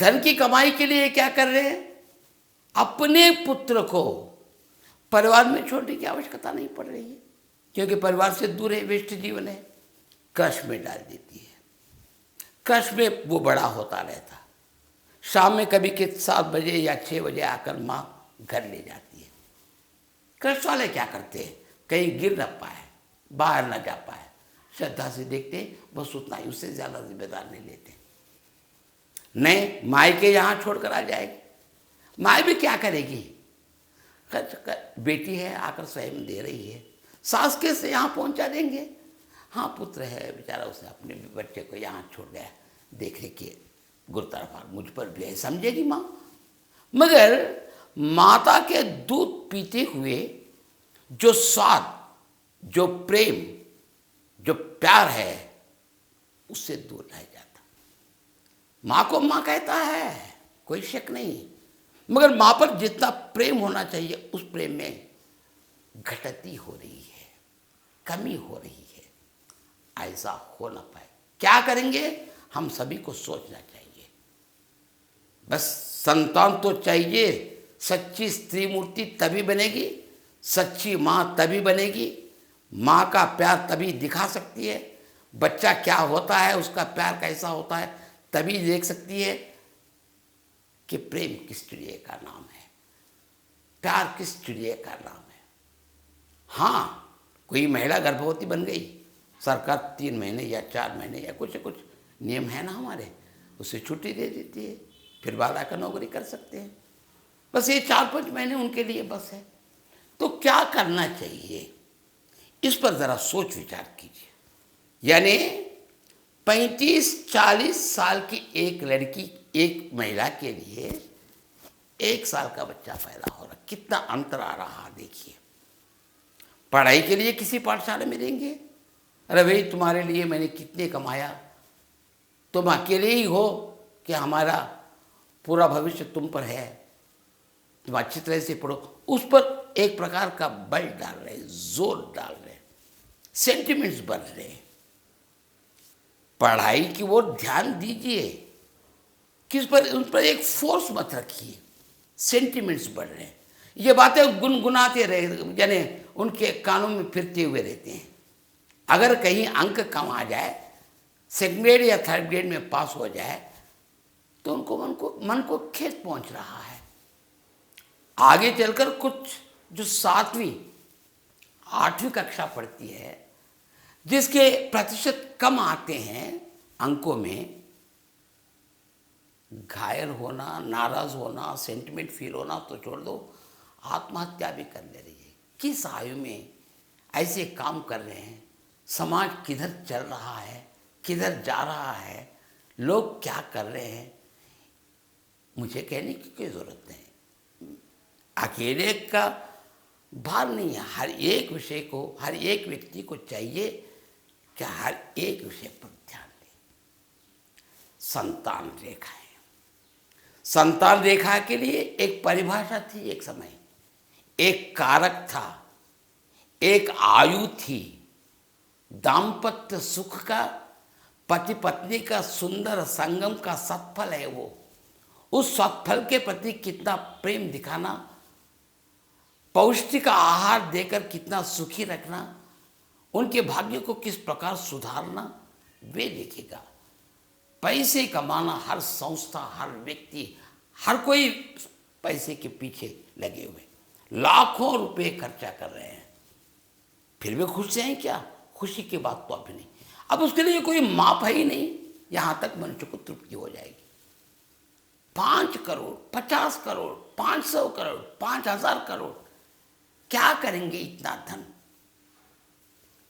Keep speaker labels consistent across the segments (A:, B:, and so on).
A: धन की कमाई के लिए क्या कर रहे हैं, अपने पुत्र को परिवार में छोड़ने की आवश्यकता नहीं पड़ रही है, क्योंकि परिवार से दूर है, व्यस्त जीवन है, क्रश में डाल देती है। क्रश में वो बड़ा होता रहता, शाम में कभी के 7 बजे या 6 बजे आकर माँ घर ले जाती है। क्रश वाले क्या करते हैं, कहीं गिर न पाए, बाहर न जा पाए, श्रद्धा से देखते हैं, बस उतना ही, उससे ज़्यादा जिम्मेदार नहीं लेते। नहीं, माई के यहाँ छोड़कर आ जाएगी, माई भी क्या करेगी, बेटी है आकर स्वयं दे रही है, सास के से यहाँ पहुँचा देंगे, हाँ पुत्र है बेचारा, उसने अपने बच्चे को यहाँ छोड़ गया, देखने की गुरुतर मुझ पर भी है, समझेगी माँ। मगर माता के दूध पीते हुए जो स्वाद, जो प्रेम, जो प्यार है, उससे दूर रह जाता। माँ को माँ कहता है, कोई शक नहीं, मगर माँ पर जितना प्रेम होना चाहिए उस प्रेम में घटती हो रही है, कमी हो रही है। ऐसा हो ना पाए, क्या करेंगे, हम सभी को सोचना चाहिए। बस संतान तो चाहिए, सच्ची स्त्री मूर्ति तभी बनेगी, सच्ची माँ तभी बनेगी, माँ का प्यार तभी दिखा सकती है, बच्चा क्या होता है, उसका प्यार कैसा होता है तभी देख सकती है कि प्रेम किस चिड़िया का नाम है, प्यार किस चिड़िया का नाम है। हाँ, कोई महिला गर्भवती बन गई, सरकार 3 महीने या 4 महीने या कुछ नियम है ना हमारे, उसे छुट्टी दे देती है, फिर बाद आकर नौकरी कर सकते हैं। बस ये 4-5 महीने उनके लिए बस है। तो क्या करना चाहिए, इस पर ज़रा सोच विचार कीजिए। यानी 35-40 साल की एक लड़की, एक महिला के लिए 1 साल का बच्चा पैदा हो रहा, कितना अंतर आ रहा देखिए। पढ़ाई के लिए किसी पाठशाला में देंगे, अरे भाई तुम्हारे लिए मैंने कितने कमाया, तुम अकेले ही हो कि हमारा पूरा भविष्य तुम पर है, तुम अच्छी तरह से पढ़ो, उस पर एक प्रकार का बल डाल रहे, जोर डाल रहे, सेंटिमेंट्स बढ़ रहे। पढ़ाई की ओर ध्यान दीजिए, किस पर, उन पर एक फोर्स मत रखिए, सेंटिमेंट्स बढ़ रहे हैं, ये बातें गुनगुनाते रहे, यानी उनके कानों में फिरते हुए रहते हैं। अगर कहीं अंक कम आ जाए, 2nd ग्रेड या 3rd ग्रेड में पास हो जाए, तो उनको मन को खेद पहुंच रहा है। आगे चलकर कुछ जो 7वीं 8वीं कक्षा पढ़ती है, जिसके प्रतिशत कम आते हैं अंकों में, घायल होना, नाराज होना, सेंटिमेंट फील होना तो छोड़ दो, आत्महत्या भी कर ले रही है। किस आयु में ऐसे काम कर रहे हैं, समाज किधर चल रहा है, किधर जा रहा है, लोग क्या कर रहे हैं, मुझे कहने की कोई ज़रूरत नहीं। अकेले का भार नहीं है, हर एक विषय को, हर एक व्यक्ति को चाहिए कि हर एक विषय पर ध्यान दें। संतान रेखा है, संतान रेखा के लिए एक परिभाषा थी, एक समय एक कारक था, एक आयु थी, दाम्पत्य सुख का, पति पत्नी का सुंदर संगम का सत्फल है वो। उस सत्फल के प्रति कितना प्रेम दिखाना, पौष्टिक आहार देकर कितना सुखी रखना, उनके भाग्य को किस प्रकार सुधारना, वे देखेगा। पैसे कमाना हर संस्था, हर व्यक्ति, हर कोई पैसे के पीछे लगे हुए, लाखों रुपए खर्चा कर रहे हैं, फिर भी खुश हैं क्या? खुशी की बात तो अभी नहीं। अब उसके लिए कोई माप है ही नहीं, यहाँ तक मनुष्य को तृप्ति हो जाएगी। 5 करोड़, 50 करोड़, 500 करोड़, 5000 करोड़, क्या करेंगे इतना धन?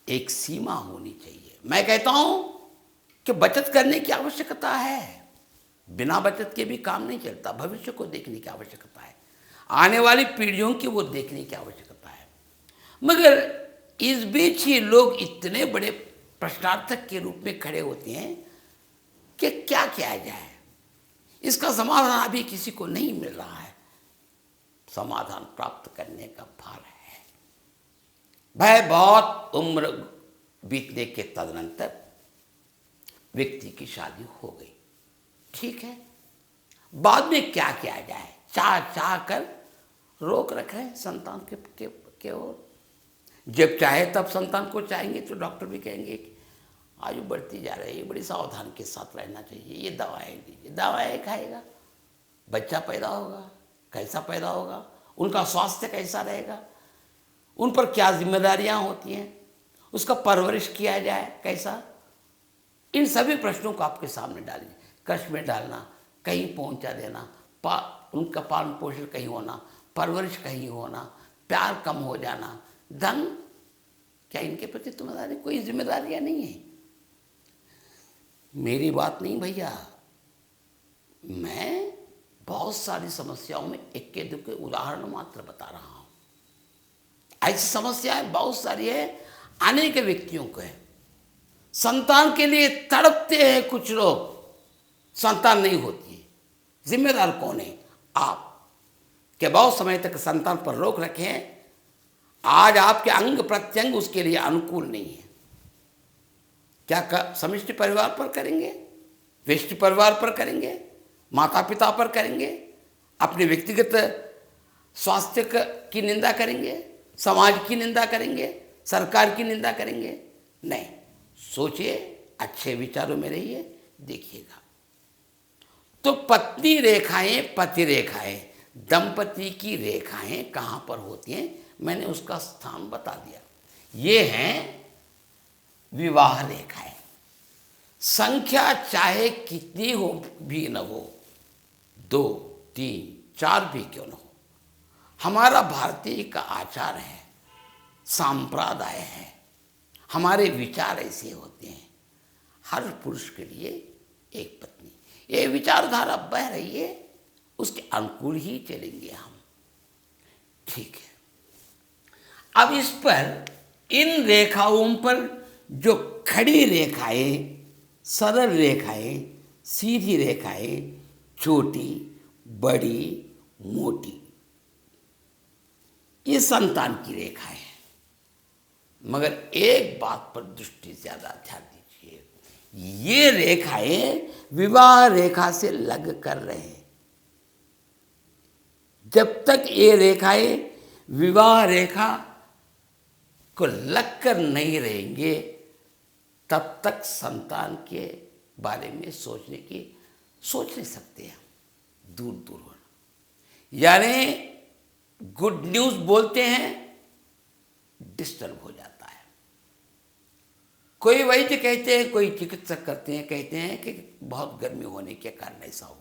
A: एक सीमा होनी चाहिए। मैं कहता हूं कि बचत करने की आवश्यकता है, बिना बचत के भी काम नहीं चलता। भविष्य को देखने की आवश्यकता है, आने वाली पीढ़ियों की वो देखने की आवश्यकता है। मगर इस बीच ही लोग इतने बड़े प्रश्नार्थक के रूप में खड़े होते हैं कि क्या किया जाए, इसका समाधान अभी किसी को नहीं मिल रहा है। समाधान प्राप्त करने का भार है। भाई बहुत उम्र बीतने के तदनंतर व्यक्ति की शादी हो गई, ठीक है, बाद में क्या किया जाए, चाह चाह कर रोक रखे संतान के ओर। जब चाहे तब संतान को चाहेंगे तो डॉक्टर भी कहेंगे कि आयु बढ़ती जा रही है, बड़ी सावधानी के साथ रहना चाहिए, ये दवाएं दीजिए, दवाएं खाएगा, बच्चा पैदा होगा, कैसा पैदा होगा, उनका स्वास्थ्य कैसा रहेगा, उन पर क्या जिम्मेदारियां होती हैं, उसका परवरिश किया जाए कैसा, इन सभी प्रश्नों को आपके सामने डालिए। कष्ट में डालना, कहीं पहुंचा देना, उनका पालन पोषण कहीं होना, परवरिश कहीं होना, प्यार कम हो जाना, धन, क्या इनके प्रति तुम्हारी कोई जिम्मेदारियां नहीं है? मेरी बात नहीं भैया, मैं बहुत सारी समस्याओं में इक्के दुक्के उदाहरण मात्र बता रहा हूं। ऐसी समस्याएं बहुत सारी है, अनेक व्यक्तियों को है। संतान के लिए तड़पते हैं कुछ लोग, संतान नहीं होती है, जिम्मेदार कौन है? आप के बहुत समय तक संतान पर रोक रखे हैं। आज आपके अंग प्रत्यंग उसके लिए अनुकूल नहीं है। क्या समष्टि परिवार पर करेंगे, व्यष्टि परिवार पर करेंगे, माता पिता पर करेंगे, अपने व्यक्तिगत स्वास्थ्य की निंदा करेंगे, समाज की निंदा करेंगे, सरकार की निंदा करेंगे? नहीं, सोचिए, अच्छे विचारों में रहिए, देखिएगा। तो पत्नी रेखाएं, पति रेखाएं, दंपति की रेखाएं कहाँ पर होती हैं, मैंने उसका स्थान बता दिया। ये हैं विवाह रेखाएं। संख्या चाहे कितनी हो भी न हो, 2, 3, 4 भी क्यों न हो, हमारा भारतीय का आचार है, संप्रदाय है, हमारे विचार ऐसे होते हैं। हर पुरुष के लिए एक पत्नी, ये विचारधारा बह रही है, उसके अनुकूल ही चलेंगे हम। ठीक है, अब इस पर, इन रेखाओं पर जो खड़ी रेखाएं, सरल रेखाएं, सीधी रेखाएं, छोटी, बड़ी, मोटी, ये संतान की रेखा है। मगर एक बात पर दृष्टि ज्यादा ध्यान दीजिए, ये रेखाएं विवाह रेखा से लग कर रहे। जब तक ये रेखाएं विवाह रेखा को लगकर नहीं रहेंगे, तब तक संतान के बारे में सोच नहीं सकते हैं, दूर दूर होना। यानी गुड न्यूज बोलते हैं, डिस्टर्ब हो जाता है। कोई वैद्य कहते हैं, कोई चिकित्सक कहते हैं कि बहुत गर्मी होने के कारण ऐसा हुआ।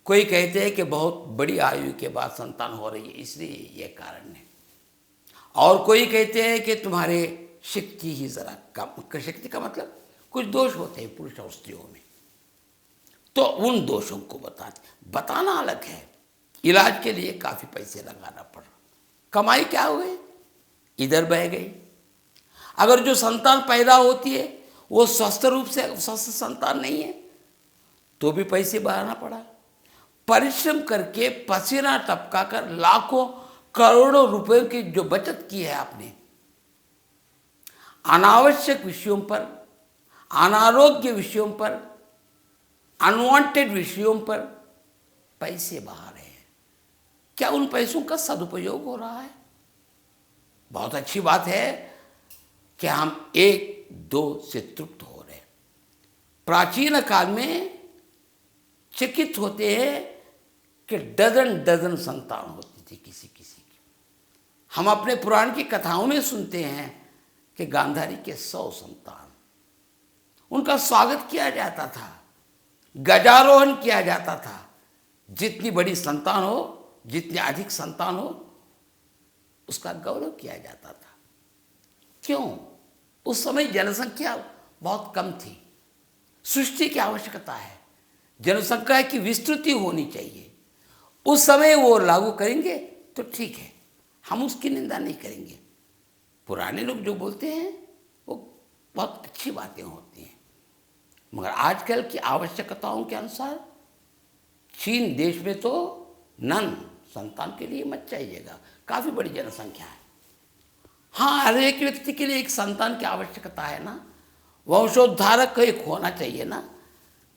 A: कोई कहते हैं कि बहुत बड़ी आयु के बाद संतान हो रही है, इसलिए यह कारण है। और कोई कहते हैं कि तुम्हारे शक्ति ही जरा कम, शक्ति का मतलब कुछ दोष होते हैं पुरुष और स्त्रियों में, तो उन दोषों को बताना अलग है। इलाज के लिए काफी पैसे लगाना पड़ रहा, कमाई क्या हो गई, इधर बह गई। अगर जो संतान पैदा होती है वो स्वस्थ रूप से स्वस्थ संतान नहीं है, तो भी पैसे बहाना पड़ा। परिश्रम करके पसीना टपका कर लाखों करोड़ों रुपए की जो बचत की है आपने, अनावश्यक विषयों पर, अनारोग्य विषयों पर, अनवांटेड विषयों पर पैसे बहा रहे हैं। क्या उन पैसों का सदुपयोग हो रहा है? बहुत अच्छी बात है कि हम 1-2 से तृप्त हो रहे हैं। प्राचीन काल में चकित होते हैं कि डजन संतान होती थी किसी किसी की। हम अपने पुराण की कथाओं में सुनते हैं कि गांधारी के 100 संतान, उनका स्वागत किया जाता था, गजारोहण किया जाता था। जितनी बड़ी संतान हो, जितनी अधिक संतान हो, उसका गौरव किया जाता था। क्यों? उस समय जनसंख्या बहुत कम थी, सृष्टि की आवश्यकता है, जनसंख्या की विस्तृति होनी चाहिए। उस समय वो लागू करेंगे तो ठीक है, हम उसकी निंदा नहीं करेंगे। पुराने लोग जो बोलते हैं वो बहुत अच्छी बातें होती हैं, मगर आजकल की आवश्यकताओं के अनुसार चीन देश में तो नन संतान के लिए मत चाहिएगा, काफ़ी बड़ी जनसंख्या है। हाँ, हर एक व्यक्ति के लिए एक संतान की आवश्यकता है ना, वंशोद्धारक एक होना चाहिए ना।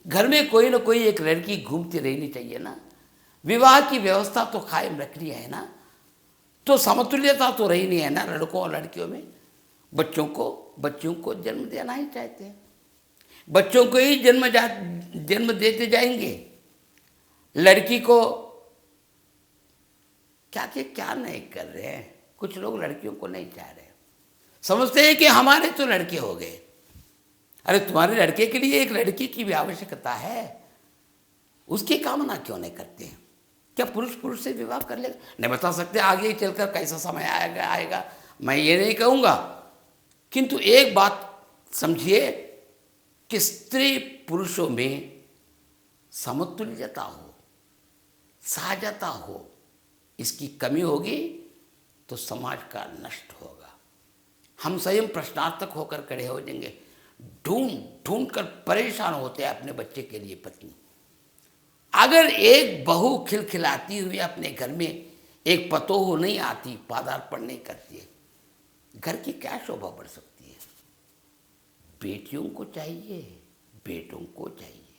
A: घर में कोई ना कोई एक लड़की घूमती रहनी चाहिए ना। विवाह की व्यवस्था तो कायम रखनी है ना। तो समतुल्यता तो रही नहीं है ना लड़कों और लड़कियों में। बच्चों को जन्म देना ही चाहते हैं, बच्चों को ही जन्म देते जाएंगे। लड़की को क्या नहीं कर रहे हैं। कुछ लोग लड़कियों को नहीं चाह रहे, समझते हैं कि हमारे तो लड़के हो गए। अरे तुम्हारे लड़के के लिए एक लड़की की भी आवश्यकता है, उसकी कामना क्यों नहीं करते हैं? क्या पुरुष से विवाह कर लेगा? नहीं बता सकते आगे चलकर कैसा समय आएगा मैं ये नहीं कहूँगा। किंतु एक बात समझिए कि स्त्री पुरुषों में समतुल्यता हो, सहजता हो, इसकी कमी होगी तो समाज का नष्ट होगा। हम स्वयं प्रश्नार्थक होकर खड़े हो जाएंगे, ढूंढ कर परेशान होते हैं अपने बच्चे के लिए पत्नी। अगर एक बहू खिलखिलाती हुई अपने घर में एक पतोह नहीं आती, पादार्पण नहीं करती है, घर की क्या शोभा बढ़ सकती है? बेटियों को चाहिए, बेटों को चाहिए।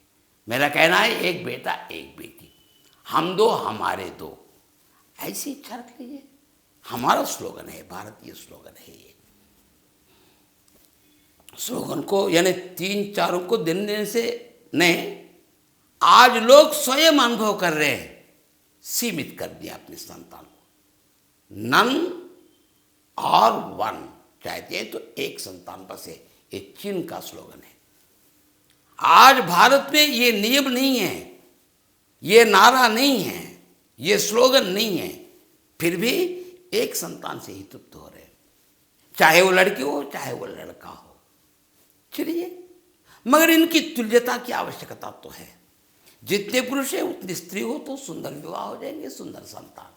A: मेरा कहना है एक बेटा एक बेटी, हम दो हमारे दो, ऐसी इच्छा रख लीजिए। हमारा स्लोगन है, भारतीय स्लोगन है ये। स्लोगन को यानी 3-4 को देने से नहीं, आज लोग स्वयं अनुभव कर रहे हैं, सीमित कर दिया अपने संतान को। नन और वन चाहते हैं तो एक संतान बस है, ये चीन का स्लोगन है। आज भारत में ये नियम नहीं है, ये नारा नहीं है, ये स्लोगन नहीं है, फिर भी एक संतान से ही तृप्त हो रहे हैं, चाहे वो लड़की हो चाहे वो लड़का हो। चलिए, मगर इनकी तुल्यता की आवश्यकता तो है। जितने पुरुष है उतनी स्त्री हो तो सुंदर विवाह हो जाएंगे, सुंदर संतान।